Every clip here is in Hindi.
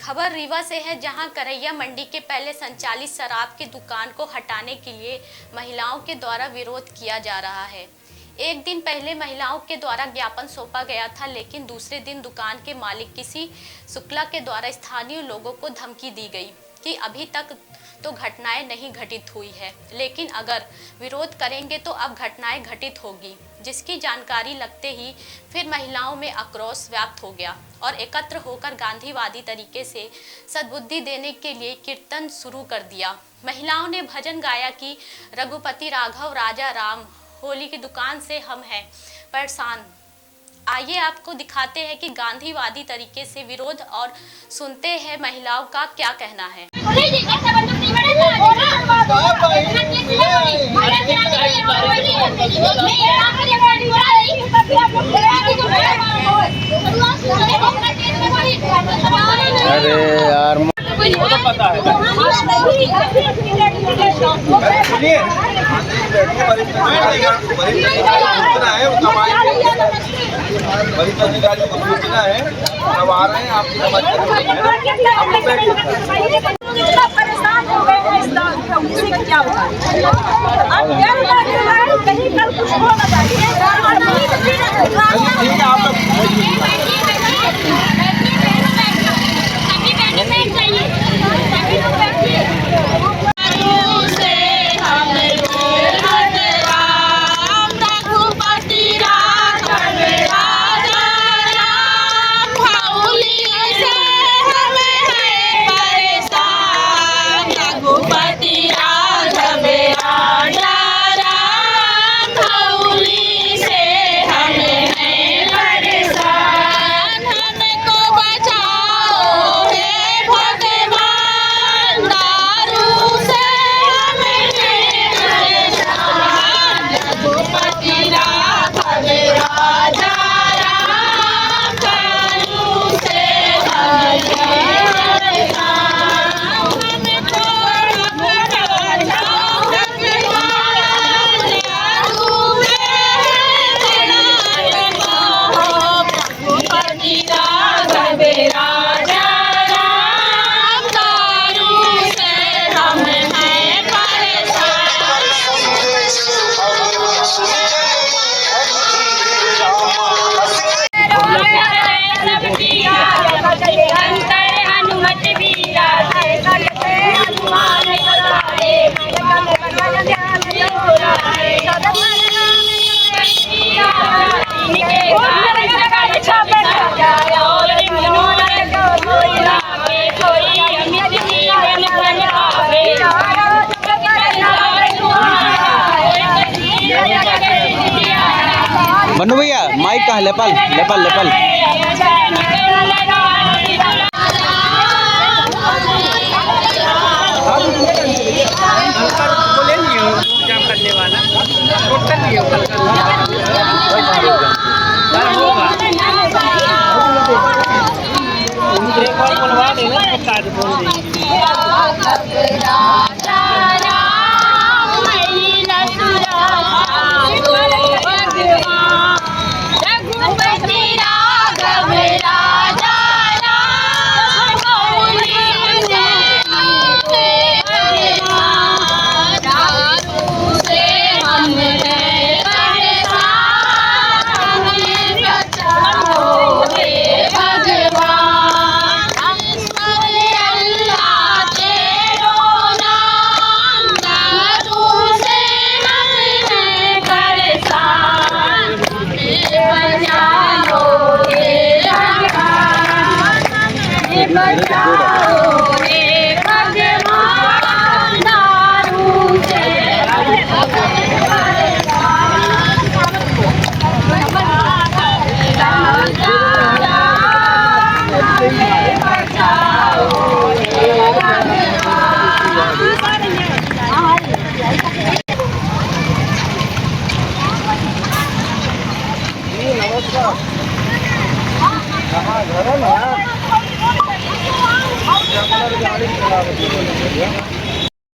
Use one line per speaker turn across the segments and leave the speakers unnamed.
खबर रीवा से है, जहां करैया मंडी के पहले संचालित शराब की दुकान को हटाने के लिए महिलाओं के द्वारा विरोध किया जा रहा है। एक दिन पहले महिलाओं के द्वारा ज्ञापन सौंपा गया था, लेकिन दूसरे दिन दुकान के मालिक किसी शुक्ला के द्वारा स्थानीय लोगों को धमकी दी गई कि अभी तक तो घटनाएं नहीं घटित हुई है, लेकिन अगर विरोध करेंगे तो अब घटनाएं घटित होगी। जिसकी जानकारी लगते ही फिर महिलाओं में आक्रोश व्याप्त हो गया और एकत्र होकर गांधीवादी तरीके से सद्बुद्धि देने के लिए कीर्तन शुरू कर दिया। महिलाओं ने भजन गाया कि रघुपति राघव राजा राम, होली की दुकान से हम हैं परेशान। आइए आपको दिखाते हैं कि गांधीवादी तरीके से विरोध और सुनते हैं महिलाओं का क्या कहना है।
अरे यार तो पता है वरिष्ठ अधिकारियों को सूचना है, अब आ रहे हैं आपकी
परेशान हो गए हैं इसी का क्या होगा। अब कहीं कल कुछ हो ना
मनु भैया माइक कहाँ? लेपल लेपल लेपल
करने वाला बोलवा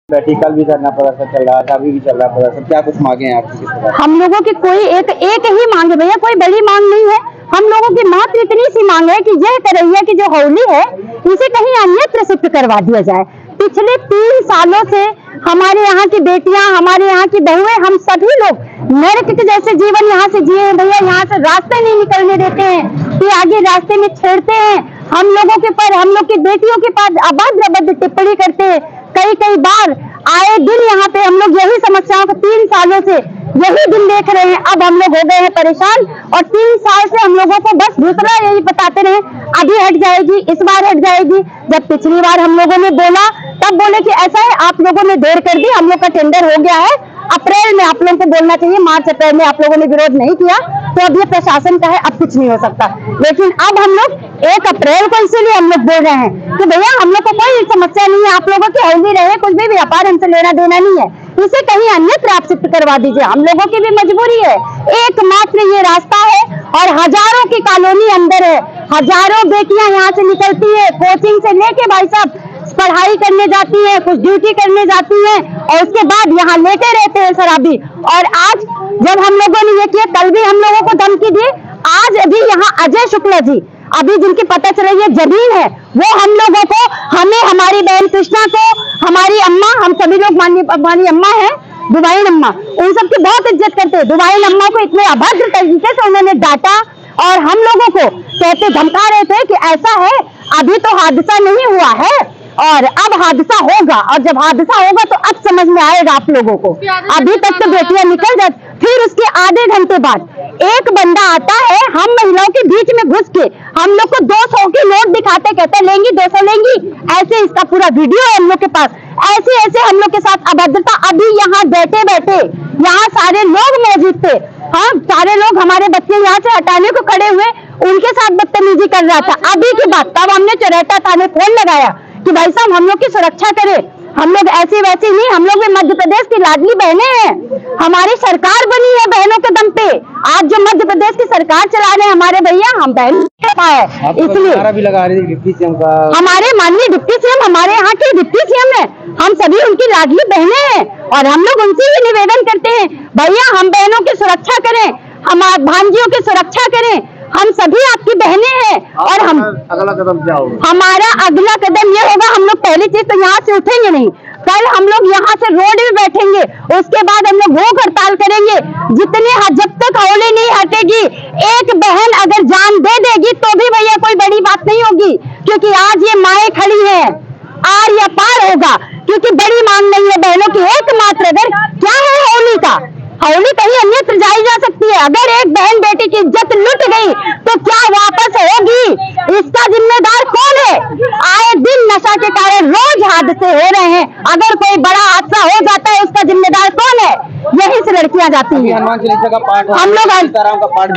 बैठी कल भी धरना प्रदर्शन चल रहा था, अभी भी चल रहा प्रदर्शन। क्या कुछ मांगे हैं आपकी?
हम लोगों की कोई एक ही मांग है भैया, कोई बड़ी मांग नहीं है। हम लोगों की मात्र इतनी सी मांग है कि यह करैया की जो होली है इसे कहीं अन्यत्र शिफ्ट करवा दिया जाए। पिछले 3 सालों से हमारे यहाँ की बेटियां, हमारे यहाँ की बहुएं, हम सभी लोग नरक के जैसे जीवन यहाँ से जिए हैं भैया। यहाँ से रास्ते नहीं निकलने देते हैं कि आगे रास्ते में छेड़ते हैं हम लोगों के पर, हम लोग की बेटियों के पास अभद्र टिप्पणी करते हैं। कई बार आए दिन यहाँ पे हम लोग यही समस्याओं को 3 सालों से यही दिन देख रहे हैं। अब हम लोग हो गए हैं परेशान और 3 साल से हम लोगों को बस दूसरा यही बताते रहे अभी हट जाएगी, इस बार हट जाएगी। जब पिछली बार हम लोगों ने बोला तब बोले कि ऐसा है आप लोगों ने देर कर दी, हम लोग का टेंडर हो गया है, अप्रैल में आप लोगों को बोलना चाहिए, मार्च अप्रैल में आप लोगों ने विरोध नहीं किया तो अब ये प्रशासन का है, अब कुछ नहीं हो सकता। लेकिन अब हम लोग 1 अप्रैल को इसीलिए हम लोग बोल रहे हैं कि भैया हम लोग को कोई समस्या नहीं है, आप लोगों की होली रहे, कुछ भी व्यापार हमसे लेना देना नहीं है, इसे कहीं अन्यत्र आप शिफ्ट करवा दीजिए। हम लोगों की भी मजबूरी है, एकमात्र ये रास्ता है और हजारों की कॉलोनी अंदर है, हजारों बेटियां यहाँ से निकलती है, कोचिंग से लेके भाई साहब पढ़ाई करने जाती है, कुछ ड्यूटी करने जाती है और उसके बाद यहाँ लेटे रहते हैं शराबी। और आज जब हम लोगों ने ये किया, कल भी हम लोगों को धमकी दी, आज अभी यहाँ अजय शुक्ला जी अभी जिनकी पता चला ये जमीन है वो हम लोगों को, हमें, हमारी बहन कृष्णा को, हमारी अम्मा, हम सभी लोग माननीय अम्मा है दुबाइन अम्मा, उन सबकी बहुत इज्जत करते हैं। दुबाइन अम्मा को इतने अभद्र तरीके से उन्होंने डांटा और हम लोगों को कहते धमका रहे थे कि ऐसा है अभी तो हादसा नहीं हुआ है और अब हादसा होगा, और जब हादसा होगा तो अब समझ में आएगा आप लोगों को। अभी तक तो बेटियां निकल जाती, फिर उसके आधे घंटे बाद एक बंदा आता है, हम महिलाओं के बीच में घुस के हम लोग को 200 की नोट दिखाते, कहते लेंगी 200 लेंगी, ऐसे इसका पूरा वीडियो है हम लोग के पास। ऐसे हम लोग के साथ अभद्रता, अभी यहाँ बैठे बैठे यहाँ सारे लोग मौजूद थे, हाँ सारे लोग, हमारे बच्चे यहाँ से हटाने को खड़े हुए, उनके साथ बदतमीजी कर रहा था। अभी की बात, तब हमने चौराहा थाने फोन लगाया कि भाई साहब हम लोग की सुरक्षा करें, हम लोग ऐसी वैसी नहीं, हम लोग भी मध्य प्रदेश की लाडली बहनें हैं, हमारी सरकार बनी है बहनों के दम पे। आज जो मध्य प्रदेश की सरकार चला रहे हैं हमारे भैया, हम बहन पाए, इसलिए
भी लगा रही डिप्टी सीएम का,
हमारे माननीय डिप्टी सीएम, हमारे यहाँ के डिप्टी सीएम है, हम सभी उनकी लाडली बहनें हैं और हम लोग उनसे भी निवेदन करते हैं भैया हम बहनों की सुरक्षा करें, हमारे भांजियों की सुरक्षा करें, हम सभी आपकी बहनें हैं। और हम
अगला कदम क्या होगा?
हमारा अगला कदम ये होगा, हम लोग पहली चीज तो यहाँ से उठेंगे नहीं, कल हम लोग यहाँ से रोड में बैठेंगे, उसके बाद हम लोग भूख हड़ताल करेंगे जब तक होली नहीं हटेगी। एक बहन अगर जान दे देगी तो भी भैया कोई बड़ी बात नहीं होगी, क्योंकि आज ये माएँ खड़ी है, आर या पार होगा, क्योंकि बड़ी मांग नहीं है बहनों की। एकमात्र अगर क्या है होली का, होली कहीं अन्यत्र जाई जा सकती है, अगर एक बहन बेटी की इज्जत लुट गई तो क्या वापस होगी, इसका जिम्मेदार कौन है? आए दिन नशा के कारण रोज हादसे हो रहे हैं, अगर कोई बड़ा हादसा हो जाता है उसका जिम्मेदार कौन है? यहीं से लड़कियां जाती हैं।
हनुमान चालीसा का पाठ,
हम लोग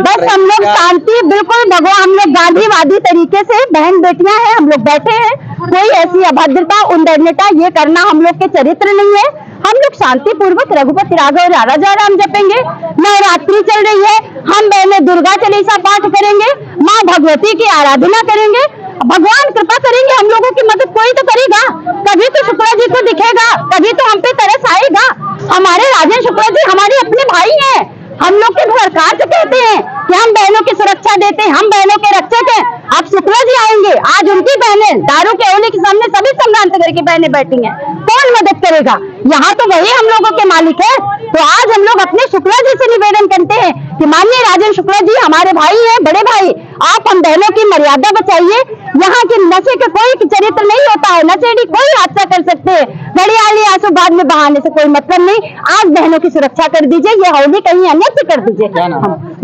बस हम लोग शांति, बिल्कुल भगवान, हम लोग गांधीवादी तरीके से बहन बेटियां हैं, हम लोग बैठे हैं, कोई ऐसी अभद्रता उन्नता ये करना हम लोग के चरित्र नहीं है। हम लोग शांति पूर्वक रघुपति राघव राजा राम जपेंगे, नवरात्रि चल रही है, हम बहनें दुर्गा चालीसा पाठ करेंगे, माँ भगवती की आराधना करेंगे, भगवान कृपा करेंगे, हम लोगों की मदद कोई तो करेगा, कभी तो शुक्ला जी को दिखेगा, कभी तो हम पे तरस आएगा। हमारे राजेंद्र शुक्ला जी हमारे अपने भाई हैं, हम लोग के सरकार से कहते हैं कि हम बहनों की सुरक्षा देते हैं, हम बहनों के रक्षक हैं। अब शुक्ला जी आएंगे, आज उनकी बहनें दारू के होली के सामने सभी संभ्रांत करके बहनें बैठी हैं, कौन मदद करेगा? यहाँ तो वही हम लोगों के मालिक है। तो आज हम लोग अपने शुक्ला जी से निवेदन करते हैं कि माननीय राजेंद्र शुक्ला जी हमारे भाई हैं, बड़े भाई, आप हम बहनों की मर्यादा बचाइए। यहाँ के नशे का कोई चरित्र नहीं होता है, नशेड़ी कोई हादसा कर सकते हैं, घड़ियाली आंसू बाद में बहाने से कोई मतलब नहीं। आज बहनों की सुरक्षा कर दीजिए, ये होली कहीं अन्यत्र कर दीजिए।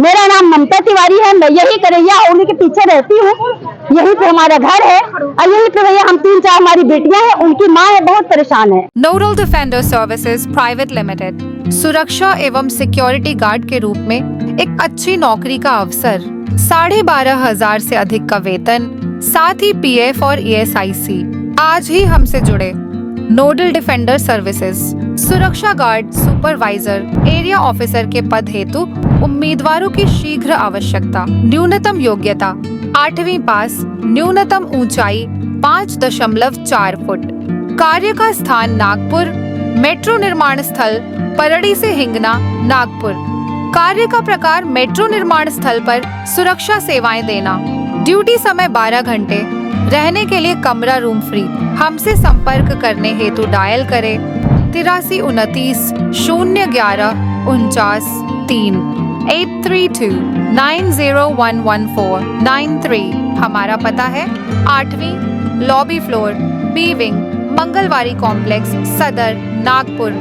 मेरा नाम ममता तिवारी है, मैं यही करैया होली के पीछे रहती हूँ, यही पे हमारा घर है और यही पे भैया हम 3-4 हमारी बेटियां हैं, उनकी माँ है, बहुत परेशान है।
Nodal defender services private limited, सुरक्षा एवं सिक्योरिटी गार्ड के रूप में एक अच्छी नौकरी का अवसर, 12,500 से अधिक का वेतन, साथ ही PF और ESIC। आज ही हमसे जुड़े। नोडल डिफेंडर सर्विसेज, सुरक्षा गार्ड, सुपरवाइजर, एरिया ऑफिसर के पद हेतु उम्मीदवारों की शीघ्र आवश्यकता। न्यूनतम योग्यता 8वीं पास, न्यूनतम ऊंचाई 5.4 फुट। कार्य का स्थान नागपुर, मेट्रो निर्माण स्थल परड़ी से हिंगना, नागपुर। कार्य का प्रकार मेट्रो निर्माण स्थल पर सुरक्षा सेवाएं देना। ड्यूटी समय 12 घंटे। रहने के लिए कमरा रूम फ्री। हमसे संपर्क करने हेतु डायल करें 83 29 011 49 3 832-9011493। हमारा पता है 8वीं lobby floor, B wing, Mangalwari complex, सदर, नागपुर।